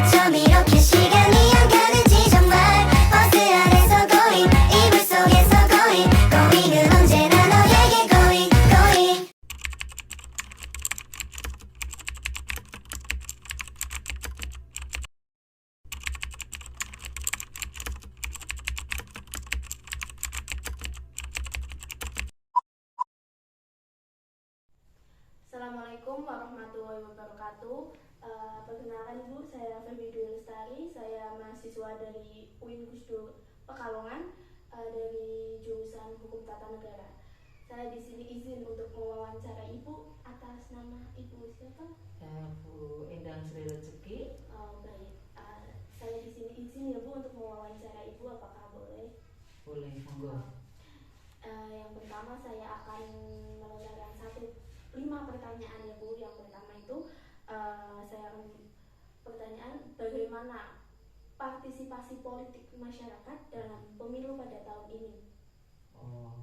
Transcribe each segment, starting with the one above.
어쩜 이렇게 시간이 안 가는지 정말 버스 안에서 고잉 이불 속에서 고잉 고잉은 언제나 너에게 고잉 고잉 Assalamualaikum warahmatullahi wabarakatuh. Perkenalkan Ibu, saya Feby Dwi Lestari. Saya mahasiswa dari UIN Gusdur Pekalongan dari jurusan Hukum Tata Negara. Saya di sini izin untuk mewawancara Ibu atas nama Ibu siapa? Bu Endang Sri Rezeki. Baik. Saya di sini izin ya Bu untuk mewawancara Ibu, apakah boleh? Boleh, monggo. Yang pertama saya akan melontarkan 5 pertanyaan ya Bu. Yang pertama itu saya akan pertanyaan bagaimana partisipasi politik masyarakat dalam pemilu pada tahun ini.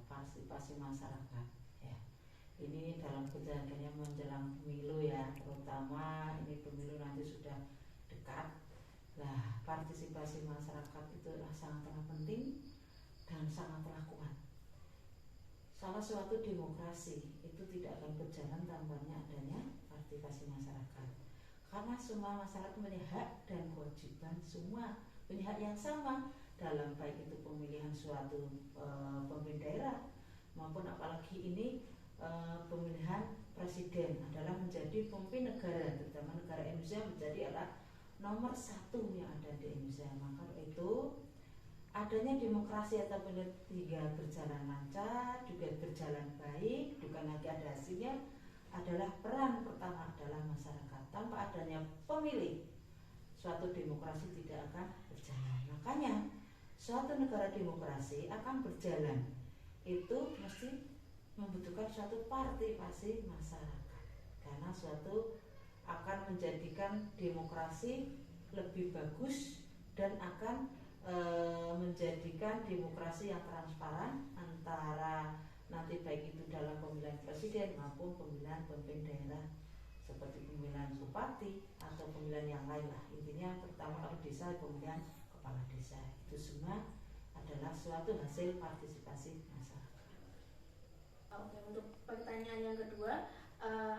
Partisipasi masyarakat ya. Ini dalam kejadiannya menjelang pemilu ya, terutama ini pemilu nanti sudah dekat. Nah, partisipasi masyarakat itu sangatlah penting dan sangatlah kuat. Salah suatu demokrasi itu tidak akan berjalan tanpanya adanya partisipasi masyarakat. Karena semua masyarakat punya hak dan kewajiban, semua punya hak yang sama dalam baik itu pemilihan suatu pemimpin daerah maupun apalagi ini pemilihan presiden adalah menjadi pemimpin negara, terutama negara Indonesia menjadi adalah nomor 1 yang ada di Indonesia. Maka itu adanya demokrasi atau tiga berjalan lancar, juga berjalan baik, bukan lagi ada hasilnya, adalah peran pertama adalah masyarakat. Tanpa adanya pemilih, suatu demokrasi tidak akan berjalan. Makanya suatu negara demokrasi akan berjalan itu mesti membutuhkan suatu partisipasi masyarakat, karena suatu akan menjadikan demokrasi lebih bagus dan akan menjadikan demokrasi yang transparan antara nanti baik itu dalam pemilihan presiden maupun pemilihan pemimpin daerah seperti pemilihan bupati atau pemilihan yang lain lah. Intinya pertama kalau desa pemilihan kepala desa, itu semua adalah suatu hasil partisipasi masyarakat. Oke, untuk pertanyaan yang kedua,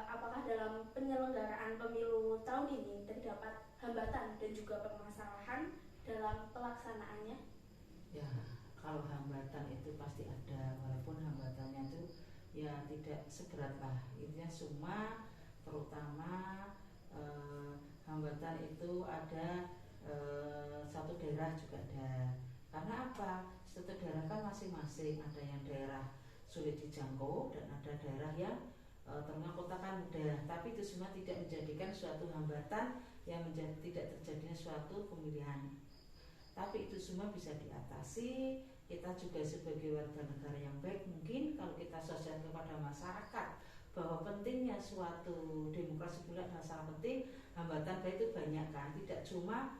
apakah dalam penyelenggaraan pemilu tahun ini terdapat hambatan dan juga permasalahan dalam pelaksanaannya? Ya, kalau hambatan itu pasti ada, walaupun hambatannya itu ya tidak seberat lah. Intinya semua terutama hambatan itu ada satu daerah juga ada. Karena apa? Satu daerah kan masing-masing, ada yang daerah sulit dijangkau dan ada daerah yang tengah kota kan mudah. Tapi itu semua tidak menjadikan suatu hambatan yang tidak terjadinya suatu pemilihan. Tapi itu semua bisa diatasi. Kita juga sebagai warga negara yang baik, mungkin kalau kita sosial kepada masyarakat bahwa pentingnya suatu demokrasi pula adalah sangat penting. Hambatan itu banyak kan, tidak cuma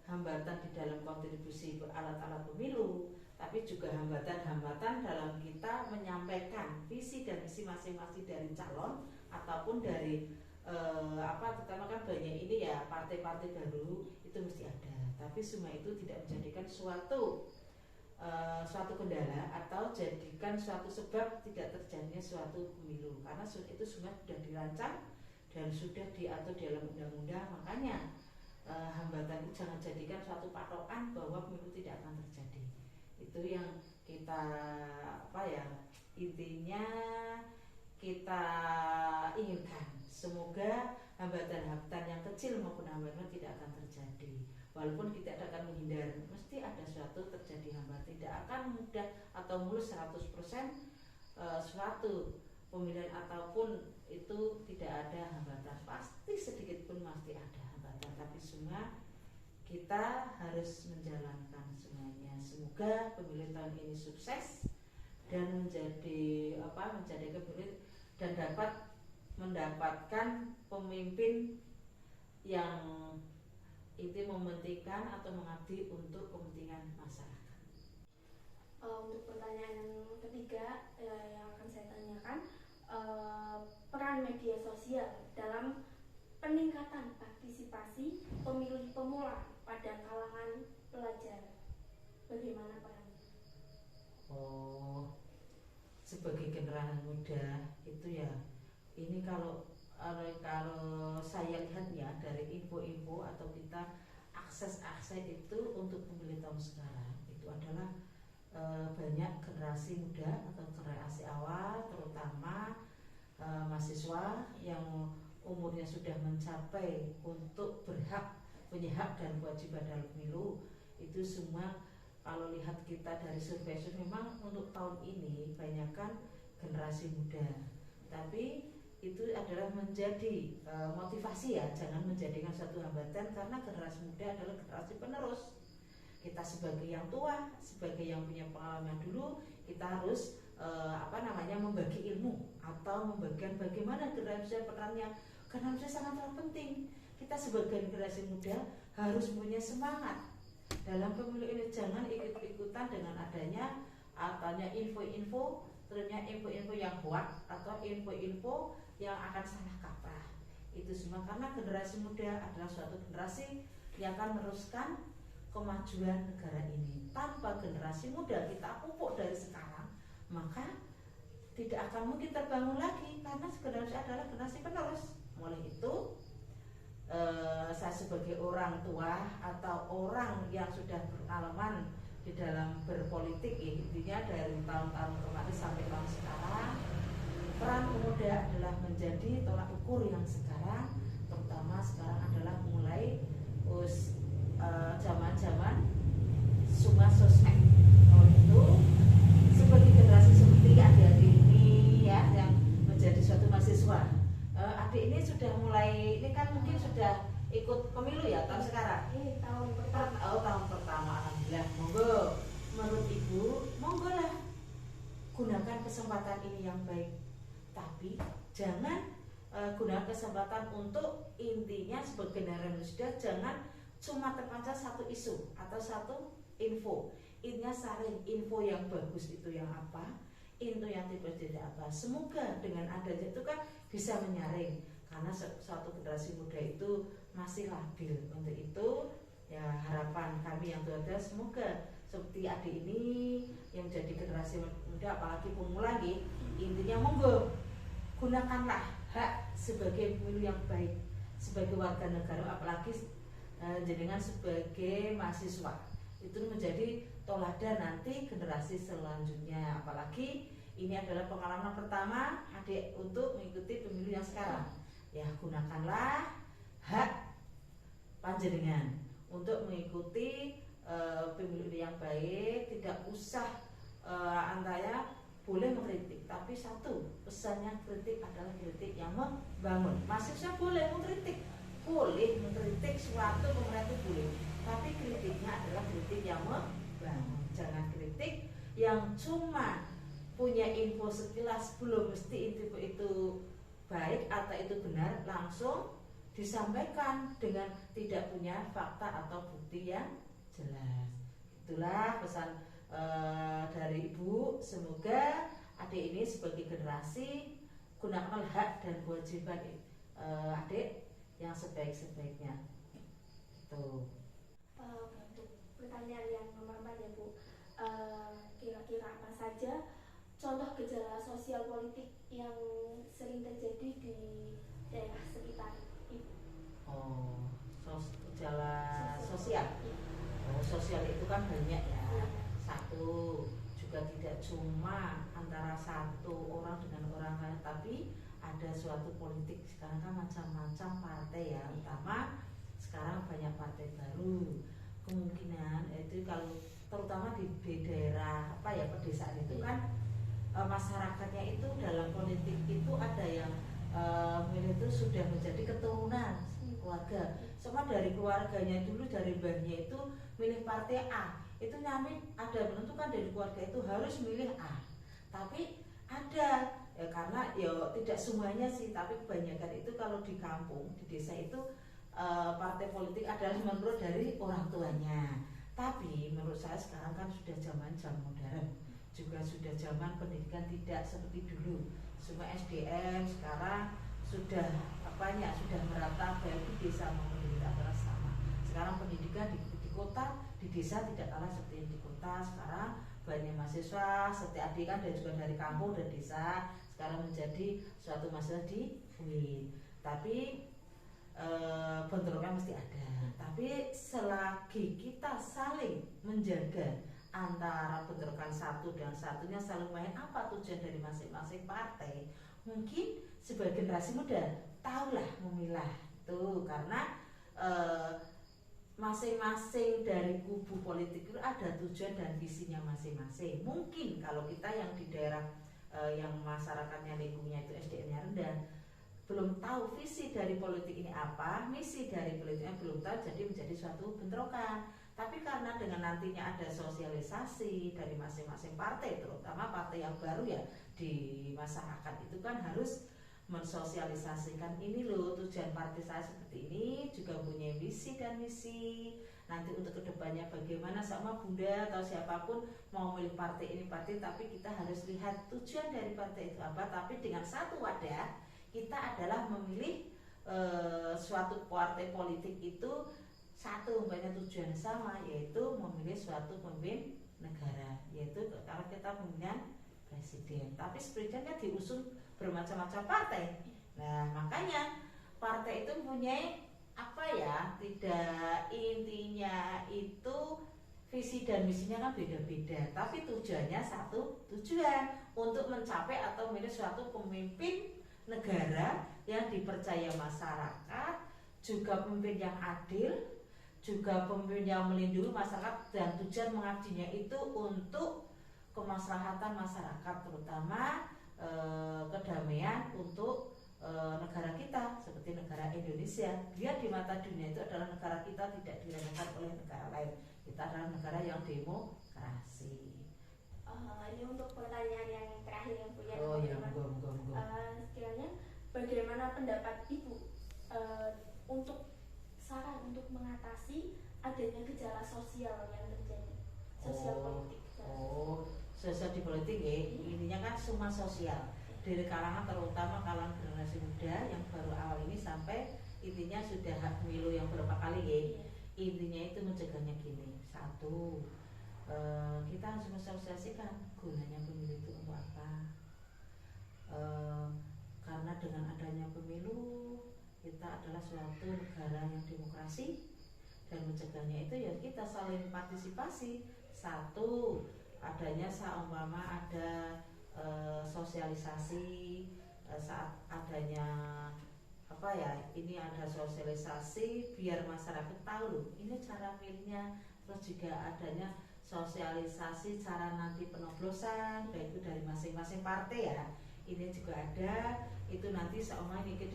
hambatan di dalam kontribusi alat-alat pemilu, tapi juga hambatan-hambatan dalam kita menyampaikan visi dan misi masing-masing dari calon ataupun dari terutama kan banyak ini ya partai-partai baru itu mesti ada. Tapi semua itu tidak menjadikan suatu kendala atau jadikan suatu sebab tidak terjadinya suatu pemilu, karena itu semua sudah dirancang dan sudah diatur dalam undang-undang. Makanya hambatan itu jangan jadikan suatu patokan bahwa pemilu tidak akan terjadi. Itu yang kita intinya kita inginkan. Semoga hambatan-hambatan yang kecil maupun hambatan tidak akan terjadi. Walaupun kita akan menghindar, mesti ada suatu terjadi hambatan. Tidak akan mudah atau mulus 100% suatu pemilihan ataupun itu tidak ada hambatan. Pasti sedikit pun pasti ada hambatan. Tapi semua kita harus menjalankan semuanya. Semoga pemilu tahun ini sukses dan menjadi pemilu dan dapat mendapatkan pemimpin yang itu mementingkan atau mengabdi untuk kepentingan masyarakat. Untuk pertanyaan yang ketiga yang akan saya tanyakan, peran media sosial dalam peningkatan partisipasi pemilih pemula pada kalangan pelajar. Bagaimana Pak? Oh, sebagai generasi muda itu ya, ini kalau saya lihat ya dari info-info atau kita akses itu untuk pemilih tahun sekarang itu adalah banyak generasi muda atau generasi awal, terutama mahasiswa yang umurnya sudah mencapai untuk punya hak dan kewajiban dalam pemilu. Itu semua kalau lihat kita dari survei memang untuk tahun ini banyakkan generasi muda, tapi itu adalah menjadi motivasi ya, jangan menjadikan satu hambatan, karena generasi muda adalah generasi penerus. Kita sebagai yang tua, sebagai yang punya pengalaman dulu, kita harus membagi ilmu atau membagikan bagaimana generasi perannya, karena itu sangatlah penting. Kita sebagai generasi muda harus punya semangat dalam pemilu ini, jangan ikut-ikutan dengan adanya info-info, ternyata info-info yang hoax atau info-info yang akan salah kaprah. Itu semua karena generasi muda adalah suatu generasi yang akan meneruskan kemajuan negara ini. Tanpa generasi muda kita pupuk dari sekarang, maka tidak akan mungkin terbangun lagi, karena generasi adalah generasi penerus. Mulai itu saya sebagai orang tua atau orang yang sudah berpengalaman di dalam berpolitik, ya intinya dari tahun-tahun kemarin sampai tahun sekarang, peran pemuda adalah menjadi tolak ukur yang sekarang, terutama sekarang adalah mulai zaman-zaman semua sosmed. Oleh itu sebagai generasi seperti adik-adik ini ya, yang menjadi suatu mahasiswa, adik ini sudah mulai, ini kan mungkin sudah ikut pemilu ya tahun sekarang. Ini tahun pertama. Tahun pertama, alhamdulillah. Monggo, menurut ibu, monggo lah gunakan kesempatan ini yang baik. Tapi jangan gunakan kesempatan untuk, intinya sebagai generasi muda jangan cuma terpancing satu isu atau satu info. Intinya saring info yang bagus itu yang apa, info yang tidak apa. Semoga dengan adanya itu kan bisa menyaring, karena suatu generasi muda itu masih labil. Untuk itu ya harapan kami yang ada, semoga seperti adik ini yang menjadi generasi muda, apalagi pemula nih, intinya monggo gunakanlah hak sebagai pemilu yang baik, sebagai warga negara, apalagi jenengan sebagai mahasiswa itu menjadi toladan nanti generasi selanjutnya. Apalagi ini adalah pengalaman pertama adik untuk mengikuti pemilu yang sekarang. Ya gunakanlah hak panjenengan untuk mengikuti pemilu yang baik. Tidak usah antara boleh mengkritik, tapi satu pesannya, kritik adalah kritik yang membangun. Mahasiswa boleh mengkritik suatu pemerintah boleh, tapi kritiknya adalah kritik yang membangun. Jangan kritik yang cuma punya info sekilas, belum mesti info itu baik atau itu benar, langsung disampaikan dengan tidak punya fakta atau bukti yang jelas. Itulah pesan dari ibu. Semoga adik ini sebagai generasi gunakan hak dan kewajiban adik yang sebaik-sebaiknya. Itu. Untuk pertanyaan yang nomor 4 ya Bu, kira-kira apa saja contoh gejala sosial politik yang sering terjadi di daerah sekitar Ibu? Gejala sosial. Sosial itu kan banyak ya. Satu, juga tidak cuma antara satu orang dengan orang lain, tapi ada suatu politik. Sekarang kan macam-macam partai ya, utama sekarang banyak partai baru. Kemungkinan itu kalau terutama di daerah pedesaan itu kan masyarakatnya itu dalam politik itu ada yang milih itu sudah menjadi keturunan keluarga. Semua dari keluarganya dulu, dari mbahnya itu milih partai A, itu nyamin ada menentukan dari keluarga itu harus milih A. Tapi ada ya, karena ya tidak semuanya sih, tapi kebanyakan itu kalau di kampung, di desa itu partai politik adalah menurut dari orang tuanya. Tapi menurut saya sekarang kan sudah zaman modern, juga sudah zaman pendidikan tidak seperti dulu. Semua SDM sekarang sudah apanya sudah merata baik di desa maupun di kota adalah sama. Sekarang pendidikan di kota, di desa tidak kalah seperti di kota. Sekarang banyak mahasiswa seperti adik kan dan juga dari kampung dan desa sekarang menjadi suatu masalah di UIN. Tapi bentrokan mesti ada. Tapi selagi kita saling menjaga antara bentrokan satu dan satunya, saling main apa tujuan dari masing-masing partai, mungkin sebagai generasi muda tahulah memilah tuh, karena masing-masing dari kubu politik itu ada tujuan dan visinya masing-masing. Mungkin kalau kita yang di daerah yang masyarakatnya lingkungnya itu SDM-nya rendah, belum tahu visi dari politik ini apa, misi dari politiknya belum tahu, jadi menjadi suatu bentrokan. Tapi karena dengan nantinya ada sosialisasi dari masing-masing partai, terutama partai yang baru ya di masyarakat, itu kan harus mensosialisasikan ini loh tujuan partai saya seperti ini, juga punya visi dan misi. Nanti untuk kedepannya bagaimana, sama bunda atau siapapun mau milih partai ini partai, tapi kita harus lihat tujuan dari partai itu apa. Tapi dengan satu wadah kita adalah memilih suatu partai politik itu satu banyak tujuan sama, yaitu memilih suatu pemimpin negara, yaitu kalau kita pemilihan presiden. Tapi presiden kan diusung bermacam-macam partai. Nah makanya partai itu mempunyai apa ya, tidak intinya itu visi dan misinya kan beda-beda, tapi tujuannya satu, tujuan untuk mencapai atau memilih suatu pemimpin negara yang dipercaya masyarakat, juga pemimpin yang adil, juga pemimpin yang melindungi masyarakat, dan tujuan mengabdinya itu untuk kemaslahatan masyarakat, terutama kedamaian untuk negara kita seperti negara Indonesia. Biar di mata dunia itu adalah negara kita, tidak diremehkan oleh negara lain. Kita adalah negara yang demokrasi. Ini untuk pertanyaan yang terakhir yang punya. Oh ya, monggo. Sekiranya bagaimana pendapat Ibu untuk saran untuk mengatasi adanya gejala sosial yang terjadi, sosial politik? Sosial di politik ya, intinya kan semua sosial dari kalangan, terutama kalangan generasi muda yang baru awal ini sampai intinya sudah hak pemilu yang berapa kali ya. Intinya itu mencegahnya gini, satu, kita harus mensosialisasikan gunanya pemilu itu untuk apa. Karena dengan adanya pemilu kita adalah suatu negara yang demokrasi, dan mencegahnya itu ya kita saling partisipasi. Satu, adanya seumpama ada sosialisasi, saat adanya apa ya, ini ada sosialisasi biar masyarakat tahu loh ini cara milihnya. Terus juga adanya sosialisasi cara nanti penoblosan, baik itu dari masing-masing partai ya, ini juga ada. Itu nanti seumpama ini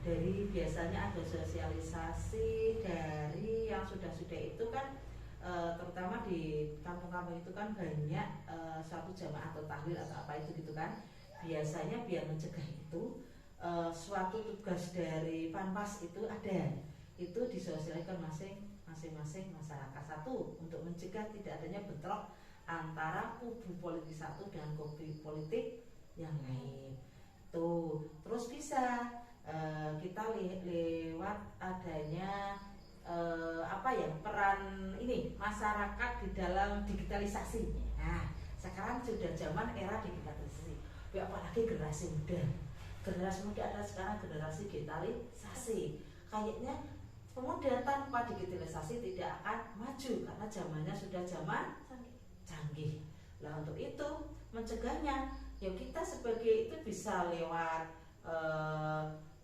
dari biasanya ada sosialisasi dari yang sudah-sudah itu kan, terutama di kampung-kampung itu kan banyak suatu jamaah atau tahlil atau apa itu gitu kan. Biasanya biar mencegah itu suatu tugas dari Panpas itu ada, itu disosialisasikan masing-masing masyarakat. Satu, untuk mencegah tidak adanya bentrok antara kubu politik satu dengan kubu politik yang lain. Tuh, terus bisa kita lewat adanya apa ya, peran ini masyarakat di dalam digitalisasi. Nah, sekarang sudah zaman era digitalisasi. Apalagi generasi muda. Generasi muda adalah sekarang generasi digitalisasi. Kayaknya pemuda tanpa digitalisasi tidak akan maju karena zamannya sudah zaman canggih. Nah, untuk itu mencegahnya ya kita sebagai itu bisa lewat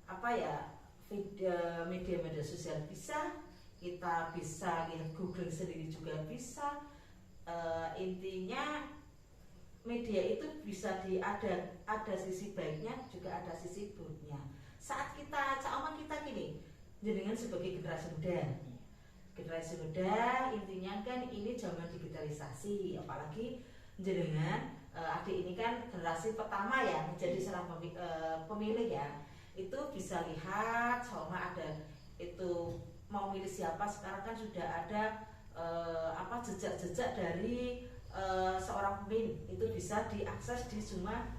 apa ya, media sosial bisa, kita bisa lihat Google sendiri juga bisa. Intinya media itu bisa ada sisi baiknya juga ada sisi buruknya. Saat kita gini, jenengan sebagai generasi muda intinya kan ini zaman digitalisasi, apalagi jenengan adik ini kan generasi pertama ya menjadi seorang pemilih ya. Itu bisa lihat sama ada itu mau milih siapa. Sekarang kan sudah ada apa jejak-jejak dari seorang pemimpin itu bisa diakses di semua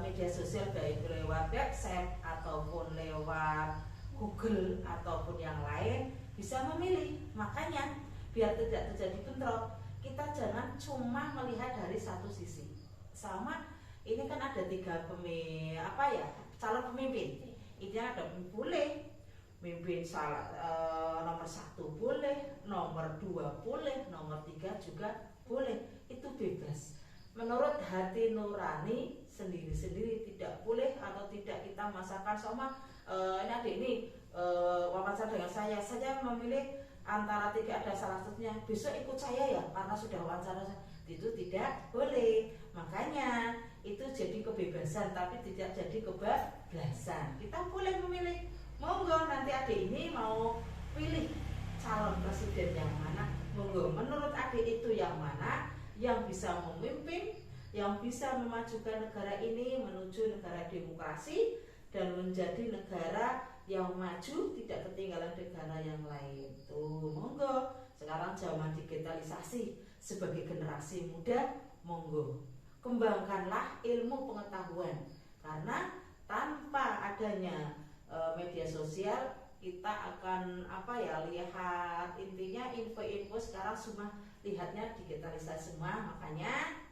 media sosial, baik lewat website ataupun lewat Google ataupun yang lain, bisa memilih. Makanya biar tidak terjadi bentrok, kita jangan cuma melihat dari satu sisi. Sama ini kan ada 3 calon pemimpin. Ini ada boleh mimpin nomor 1 boleh, nomor 2 boleh, nomor 3 juga boleh. Itu bebas menurut hati nurani sendiri-sendiri, tidak boleh atau tidak kita masakan sama ini adik ini wawancara dengan saya memilih antara 3, ada salah satunya besok ikut saya ya karena sudah wawancara. Itu tidak boleh. Makanya itu jadi kebebasan tapi tidak jadi kebablasan. Kita boleh memilih, monggo nanti adik ini mau pilih calon presiden yang mana, monggo. Menurut adik itu yang mana yang bisa memimpin, yang bisa memajukan negara ini menuju negara demokrasi dan menjadi negara yang maju, tidak ketinggalan negara yang lain. Tuh, monggo. Sekarang zaman digitalisasi, sebagai generasi muda, monggo. Kembangkanlah ilmu pengetahuan, karena tanpa adanya media sosial kita akan lihat intinya info-info sekarang semua lihatnya digitalisasi semua. Makanya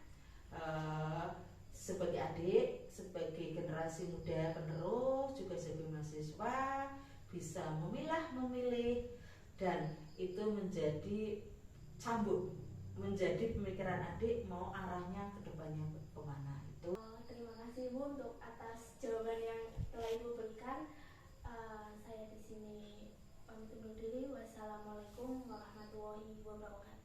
sebagai adik, sebagai generasi muda penerus, juga sebagai mahasiswa bisa memilih dan itu menjadi cambuk, menjadi pemikiran adik mau arahnya ke depannya kemana. Itu. Terima kasih Bu untuk atas jawaban yang telah Ibu berikan. Saya di sini pamit undur diri. Wassalamualaikum warahmatullahi wabarakatuh.